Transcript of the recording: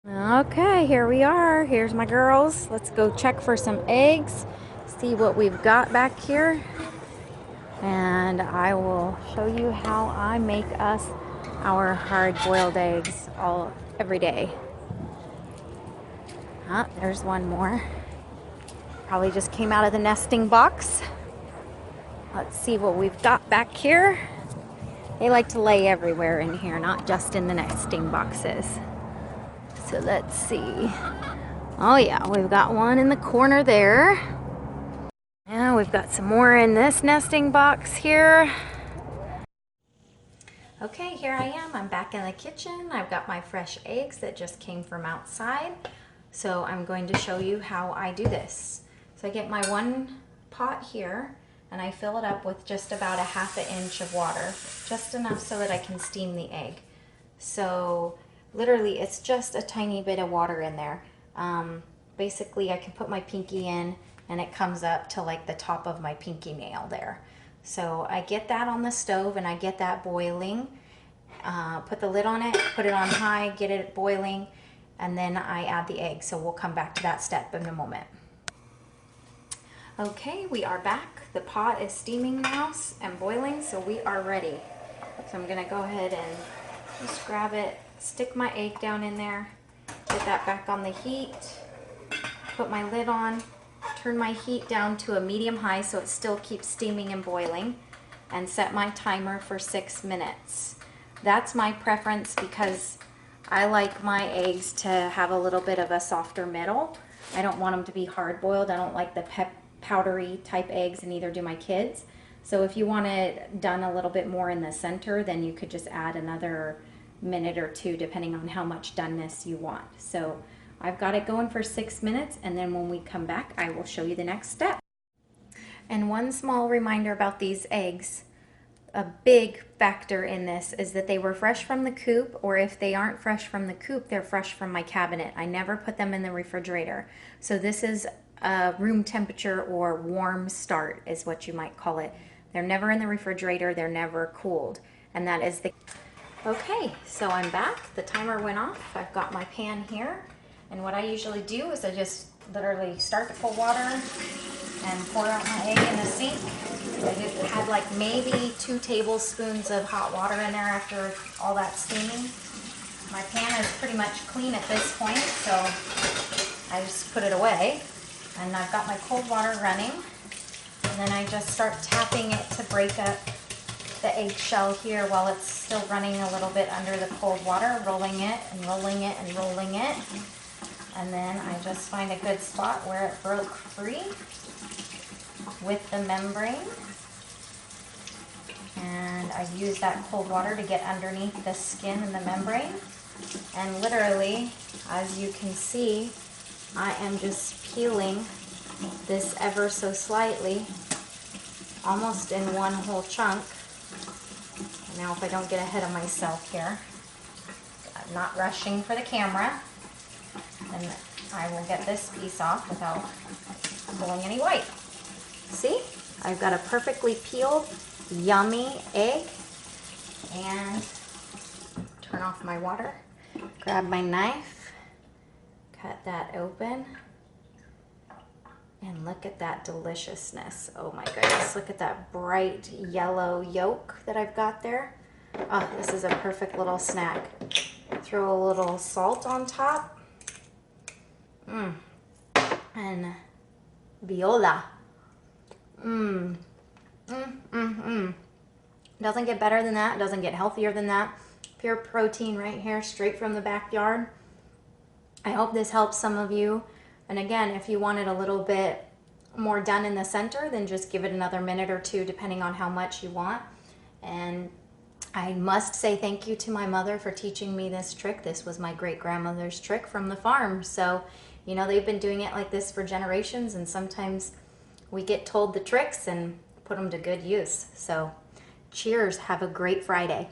Okay, here we are. Here's my girls. Let's go check for some eggs, see what we've got back here, and I will show you how I make us our hard-boiled eggs every day. There's one more. Probably just came out of the nesting box. Let's see what we've got back here. They like to lay everywhere in here, not just in the nesting boxes. So let's see. Oh yeah, we've got one in the corner there. Yeah, we've got some more in this nesting box here. Okay, here I am. I'm back in the kitchen. I've got my fresh eggs that just came from outside. So I'm going to show you how I do this. So I get my one pot here and I fill it up with just about a ½ inch of water, just enough so that I can steam the egg. So literally it's just a tiny bit of water in there. Basically I can put my pinky in and it comes up to like the top of my pinky nail there. So I get that on the stove and I get that boiling, put the lid on it, put it on high, get it boiling, and then I add the egg. So we'll come back to that step in a moment. Okay, we are back. The pot is steaming now and boiling, so we are ready. So I'm gonna go ahead and just grab it, stick my egg down in there, get that back on the heat, put my lid on, turn my heat down to a medium high so it still keeps steaming and boiling, and set my timer for 6 minutes. That's my preference because I like my eggs to have a little bit of a softer middle. I don't want them to be hard boiled. I don't like the powdery type eggs, and neither do my kids. So if you want it done a little bit more in the center, then you could just add another minute or two depending on how much doneness you want. So I've got it going for 6 minutes, and then when we come back I will show you the next step. And one small reminder about these eggs, a big factor in this is that they were fresh from the coop, or if they aren't fresh from the coop, they're fresh from my cabinet. I never put them in the refrigerator. So this is a room temperature or warm start is what you might call it. They're never in the refrigerator, they're never cooled. And that is the... Okay, so I'm back. The timer went off. I've got my pan here. And what I usually do is I just literally start to pour water and pour out my egg in the sink. I just had like maybe 2 tablespoons of hot water in there after all that steaming. My pan is pretty much clean at this point, so I just put it away. And I've got my cold water running. And then I just start tapping it to break up the eggshell here while it's still running a little bit under the cold water, rolling it and rolling it and rolling it. And then I just find a good spot where it broke free with the membrane. And I use that cold water to get underneath the skin and the membrane. And literally, as you can see, I am just peeling this ever so slightly, almost in one whole chunk. Now if I don't get ahead of myself here, I'm not rushing for the camera, and I will get this piece off without pulling any white. See? I've got a perfectly peeled, yummy egg. And turn off my water, grab my knife, cut that open, and look at that deliciousness. Oh my goodness, look at that bright yellow yolk that I've got there. Oh, this is a perfect little snack. Throw a little salt on top. And viola. Doesn't get better than that. Doesn't get healthier than that. Pure protein right here, straight from the backyard. I hope this helps some of you. And again, if you want it a little bit more done in the center, then just give it another minute or two depending on how much you want. And I must say thank you to my mother for teaching me this trick. This was my great-grandmother's trick from the farm. So, you know, they've been doing it like this for generations, and sometimes we get told the tricks and put them to good use. So, cheers. Have a great Friday.